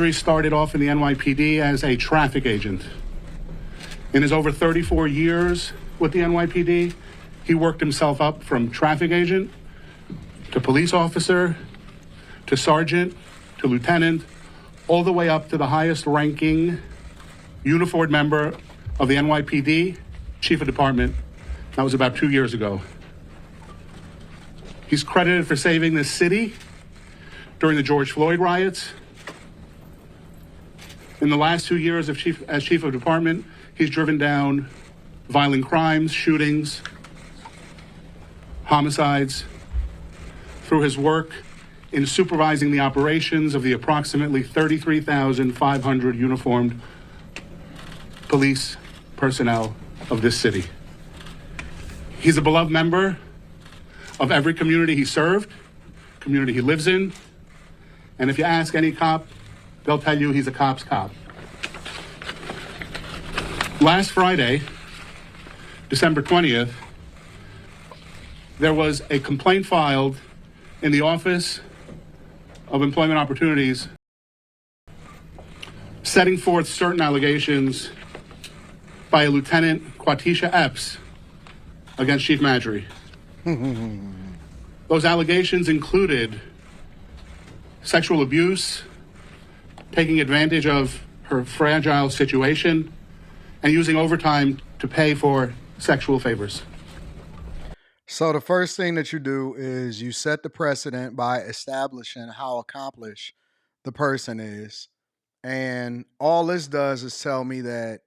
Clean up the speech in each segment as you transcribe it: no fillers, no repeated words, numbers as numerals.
Maddrey started off in the NYPD as a traffic agent. In his over 34 years with the NYPD, he worked himself up from traffic agent to police officer to sergeant to lieutenant, all the way up to the highest ranking uniformed member of the NYPD, chief of department. That was about 2 years ago. He's credited for saving this city during the George Floyd riots. In the last 2 years as chief of department, he's driven down violent crimes, shootings, homicides. Through his work in supervising the operations of the approximately 33,500 uniformed police personnel of this city. He's a beloved member of every community he served, community he lives in, and if you ask any cop, they'll tell you he's a cop's cop. Last Friday, December 20th, there was a complaint filed in the Office of Employment Opportunities setting forth certain allegations by Lieutenant Quatisha Epps against Chief Maddrey. Those allegations included sexual abuse, taking advantage of her fragile situation, and using overtime to pay for sexual favors. So the first thing that you do is you set the precedent by establishing how accomplished the person is. And all this does is tell me that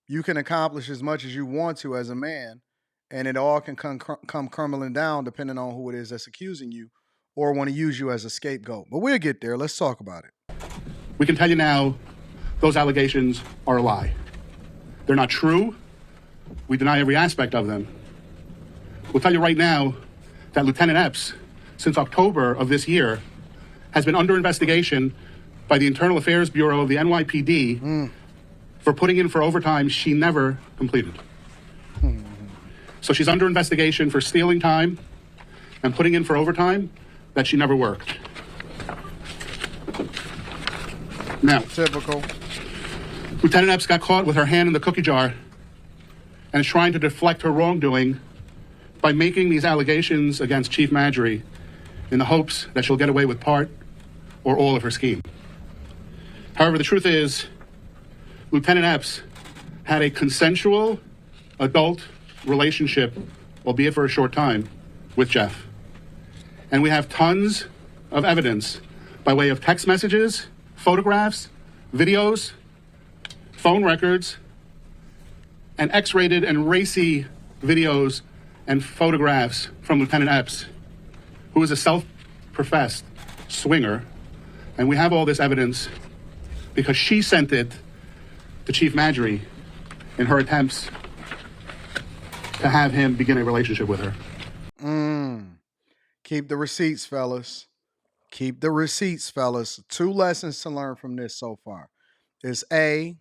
you can accomplish as much as you want to as a man, and it all can come crumbling down depending on who it is that's accusing you or want to use you as a scapegoat. But we'll get there. Let's talk about it. We can tell you now, those allegations are a lie. They're not true. We deny every aspect of them. We'll tell you right now that Lieutenant Epps, since October of this year, has been under investigation by the Internal Affairs Bureau of the NYPD for putting in for overtime she never completed. So she's under investigation for stealing time and putting in for overtime that she never worked. Now, Typical. Lieutenant Epps got caught with her hand in the cookie jar and is trying to deflect her wrongdoing by making these allegations against Chief Maddrey in the hopes that she'll get away with part or all of her scheme. However, the truth is, Lieutenant Epps had a consensual adult relationship, albeit for a short time, with Jeff. And we have tons of evidence by way of text messages, photographs, videos, phone records, and X-rated and racy videos and photographs from Lieutenant Epps, who is a self-professed swinger. And we have all this evidence because she sent it to Chief Maddrey in her attempts to have him begin a relationship with her. Keep the receipts, fellas. Keep the receipts, fellas. 2 lessons to learn from this so far is A,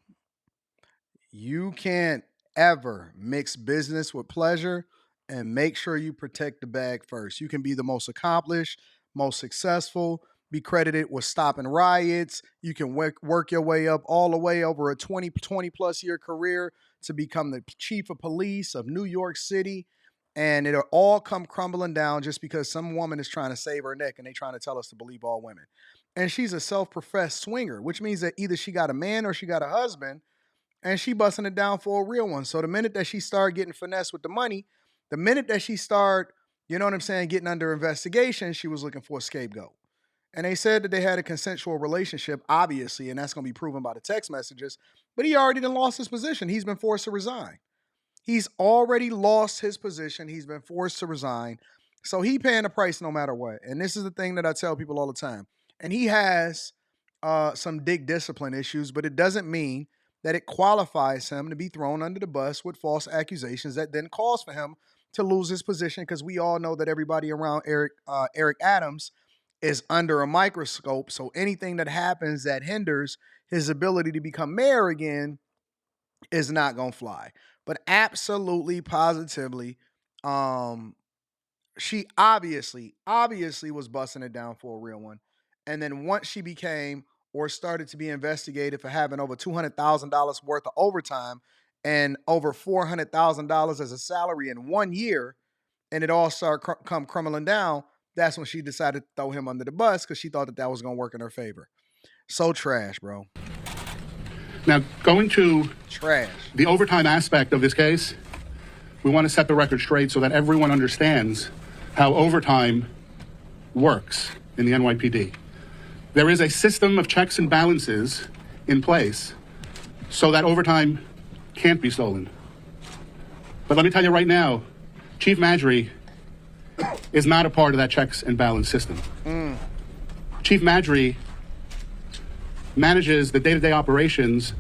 you can't ever mix business with pleasure, and make sure you protect the bag first. You can be the most accomplished, most successful, be credited with stopping riots. You can work your way up all the way over a 20 plus year career to become the chief of police of New York City. And it'll all come crumbling down just because some woman is trying to save her neck and they trying to tell us to believe all women. And she's a self-professed swinger, which means that either she got a man or she got a husband, and she busting it down for a real one. So the minute that she started getting finessed with the money, the minute that she started, you know what I'm saying, getting under investigation, she was looking for a scapegoat. And they said that they had a consensual relationship, obviously, and that's going to be proven by the text messages. But he already done lost his position. He's been forced to resign. He's already lost his position. He's been forced to resign. So he paying the price no matter what. And this is the thing that I tell people all the time. And he has some dick discipline issues, but it doesn't mean that it qualifies him to be thrown under the bus with false accusations that then cause for him to lose his position, because we all know that everybody around Eric Adams is under a microscope. So anything that happens that hinders his ability to become mayor again is not going to fly. But absolutely, positively, she obviously was busting it down for a real one. And then once she became or started to be investigated for having over $200,000 worth of overtime and over $400,000 as a salary in 1 year, and it all started come crumbling down, that's when she decided to throw him under the bus because she thought that was going to work in her favor. So trash, bro. Now, going to Trash. the overtime aspect of this case, we want to set the record straight so that everyone understands how overtime works in the NYPD. There is a system of checks and balances in place so that overtime can't be stolen. But let me tell you right now, Chief Madry is not a part of that checks and balance system. Chief Madry manages the day-to-day operations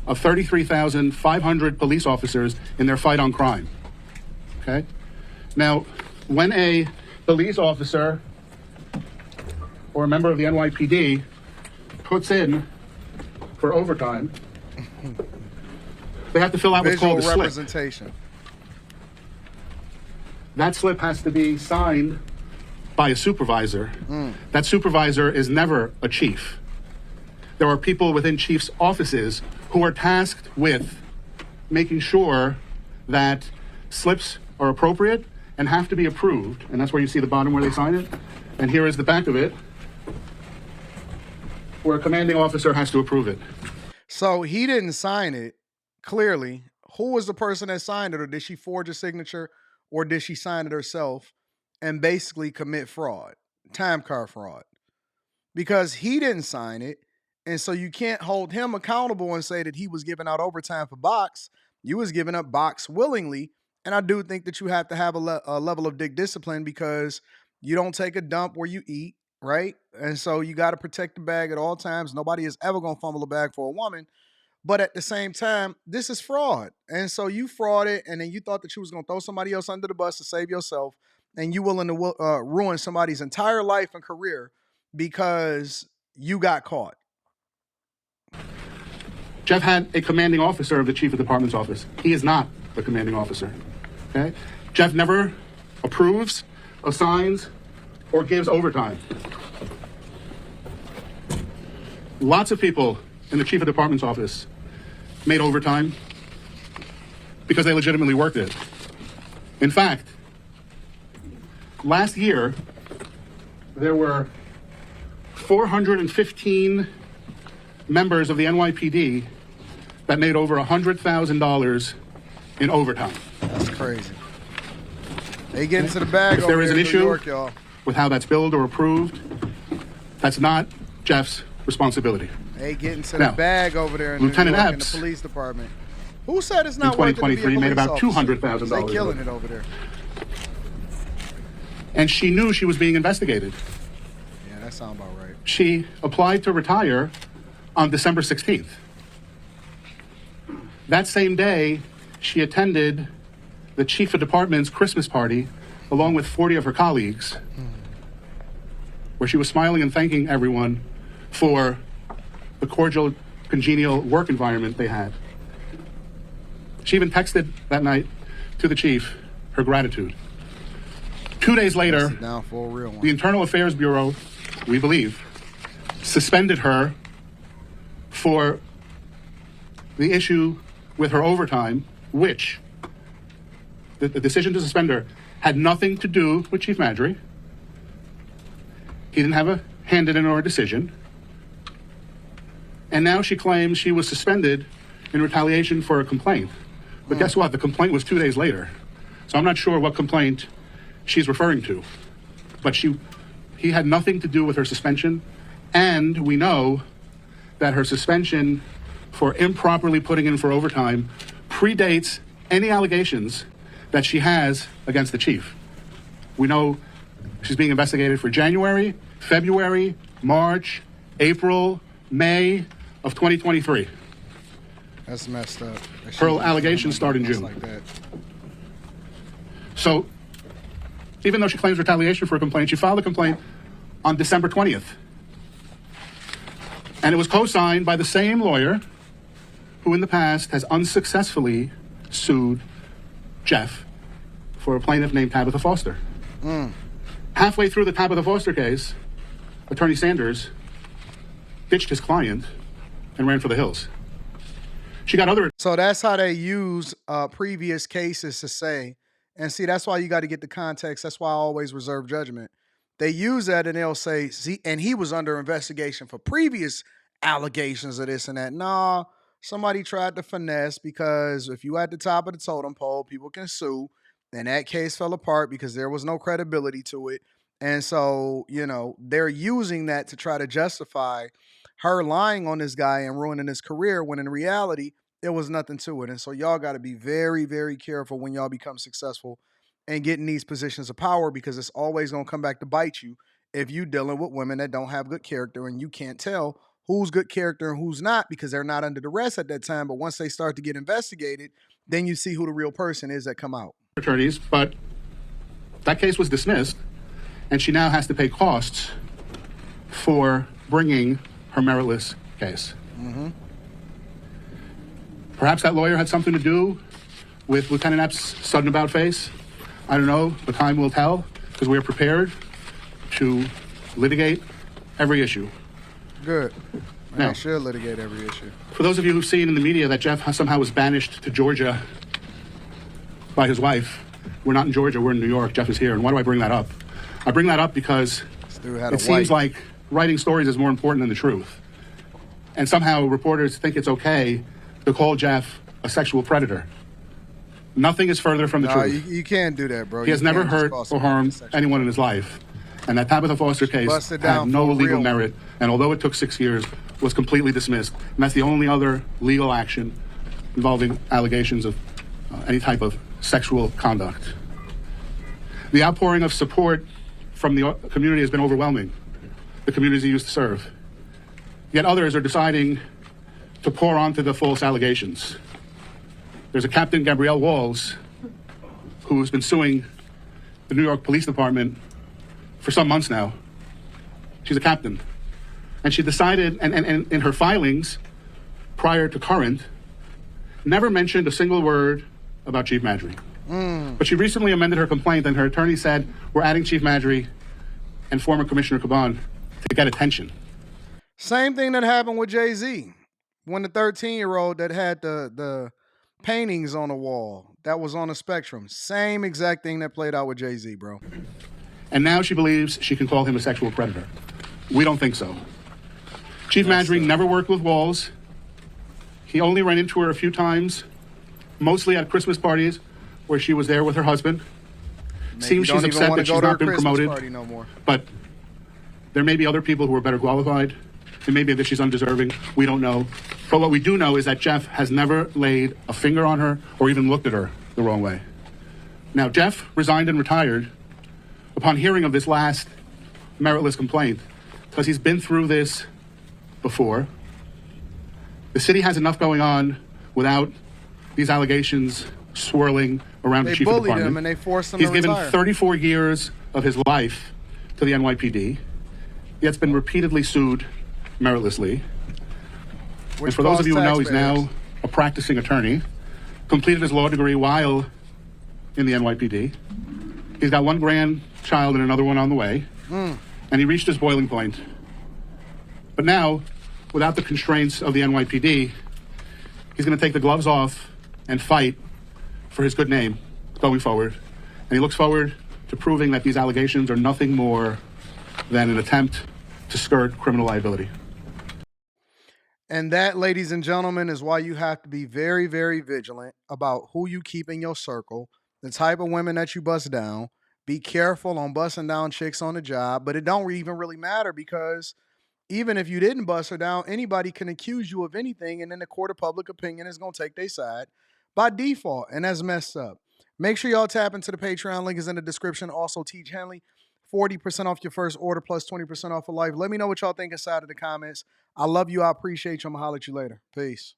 of 33,500 police officers in their fight on crime. Okay? Now, when a police officer or a member of the NYPD puts in for overtime, they have to fill out what's called a slip. Representation. That slip has to be signed by a supervisor. That supervisor is never a chief. There are people within chiefs' offices who are tasked with making sure that slips are appropriate and have to be approved. And that's where you see the bottom where they sign it. And here is the back of it, where a commanding officer has to approve it. So he didn't sign it, clearly. Who was the person that signed it? Or did she forge a signature? Or did she sign it herself and basically commit fraud, time card fraud? Because he didn't sign it. And so you can't hold him accountable and say that he was giving out overtime for box. You was giving up box willingly. And I do think that you have to have a level of dick discipline because you don't take a dump where you eat, right? And so you got to protect the bag at all times. Nobody is ever going to fumble a bag for a woman. But at the same time, this is fraud. And so you frauded, and then you thought that you was going to throw somebody else under the bus to save yourself, and you willing to ruin somebody's entire life and career because you got caught. Jeff had a commanding officer of the chief of the department's office. He is not the commanding officer. Okay? Jeff never approves, assigns, or gives overtime. Lots of people in the chief of department's office made overtime because they legitimately worked it. In fact, last year, there were 415 members of the NYPD that made over $100,000 in overtime. That's crazy. They get into the bag. If there is an issue York, y'all, with how that's billed or approved, that's not Jeff's responsibility. They get into the bag over there in Lieutenant New York in Epps, the police department. Who said it's not in worth it to be a 2023 made about police officer? $200,000. They killing it over there. And she knew she was being investigated. Yeah, that sounds about right. She applied to retire on December 16th. That same day, she attended the chief of department's Christmas party along with 40 of her colleagues, where she was smiling and thanking everyone for the cordial, congenial work environment they had. She even texted that night to the chief her gratitude. 2 days later, the Internal Affairs Bureau, we believe, suspended her for the issue with her overtime, which the decision to suspend her had nothing to do with Chief Madry. He didn't have a hand in it or a decision. And now she claims she was suspended in retaliation for a complaint. But guess what? The complaint was 2 days later. So I'm not sure what complaint she's referring to. But he had nothing to do with her suspension. And we know that her suspension for improperly putting in for overtime predates any allegations that she has against the chief. We know she's being investigated for January, February, March, April, May of 2023. That's messed up. Her allegations start in June. Like that. So, even though she claims retaliation for a complaint, she filed a complaint on December 20th. And it was co-signed by the same lawyer who in the past has unsuccessfully sued Jeff for a plaintiff named Tabitha Foster. Halfway through the Tabitha Foster case, Attorney Sanders ditched his client and ran for the hills. She got other. So that's how they use previous cases to say, and see, that's why you got to get the context. That's why I always reserve judgment. They use that and they'll say, see, and he was under investigation for previous allegations of this and that. Nah, somebody tried to finesse, because if you at the top of the totem pole, people can sue. And that case fell apart because there was no credibility to it. And so, they're using that to try to justify her lying on this guy and ruining his career, when in reality, there was nothing to it. And so y'all got to be very, very careful when y'all become successful and get in these positions of power, because it's always going to come back to bite you if you dealing with women that don't have good character, and you can't tell who's good character and who's not, because they're not under duress at that time. But once they start to get investigated, then you see who the real person is that come out. Attorneys, but that case was dismissed, and she now has to pay costs for bringing her meritless case. Mm-hmm. Perhaps that lawyer had something to do with Lieutenant Epps' sudden about face. I don't know. The time will tell, because we are prepared to litigate every issue. Good. Now, I should litigate every issue. For those of you who've seen in the media that Jeff somehow was banished to Georgia by his wife, we're not in Georgia, we're in New York. Jeff is here. And why do I bring that up? I bring that up because it seems like writing stories is more important than the truth. And somehow reporters think it's okay to call Jeff a sexual predator. Nothing is further from the truth. You can't do that, bro. He has never hurt or harmed anyone in his life. And that Tabitha Foster case had no legal merit, and although it took 6 years, was completely dismissed. And that's the only other legal action involving allegations of any type of sexual conduct. The outpouring of support from the community has been overwhelming, the communities he used to serve. Yet others are deciding to pour onto the false allegations. There's a Captain Gabrielle Walls who's been suing the New York Police Department for some months now. She's a captain. And she decided, and in her filings prior to current, never mentioned a single word about Chief Madry. But she recently amended her complaint, and her attorney said, we're adding Chief Madry and former Commissioner Caban to get attention. Same thing that happened with Jay-Z, when the 13-year-old that had the paintings on the wall that was on the spectrum. Same exact thing that played out with Jay-Z, bro. And now she believes she can call him a sexual predator. We don't think so. Chief Madry never worked with Walls. He only ran into her a few times, mostly at Christmas parties where she was there with her husband. Seems she's upset that she's not been promoted. No more. But there may be other people who are better qualified. It may be that she's undeserving. We don't know. But what we do know is that Jeff has never laid a finger on her or even looked at her the wrong way. Now, Jeff resigned and retired upon hearing of this last meritless complaint, because he's been through this before. The city has enough going on without these allegations swirling around the chief of the department. They bullied him and they forced him to retire. He's given 34 years of his life to the NYPD. Yet's been repeatedly sued meritlessly. And for those of you who know, he's now a practicing attorney, completed his law degree while in the NYPD. He's got one grandchild and another one on the way. And he reached his boiling point. But now, without the constraints of the NYPD, he's going to take the gloves off and fight for his good name going forward. And he looks forward to proving that these allegations are nothing more than an attempt to skirt criminal liability. And that, ladies and gentlemen, is why you have to be very, very vigilant about who you keep in your circle, the type of women that you bust down. Be careful on busting down chicks on the job, but it don't even really matter, because even if you didn't bust her down, anybody can accuse you of anything, and then the court of public opinion is going to take their side by default, and that's messed up. Make sure y'all tap into the Patreon. Link is in the description. Also, Teach Henley, 40% off your first order plus 20% off for life. Let me know what y'all think inside of the comments. I love you. I appreciate you. I'm going to holler at you later. Peace.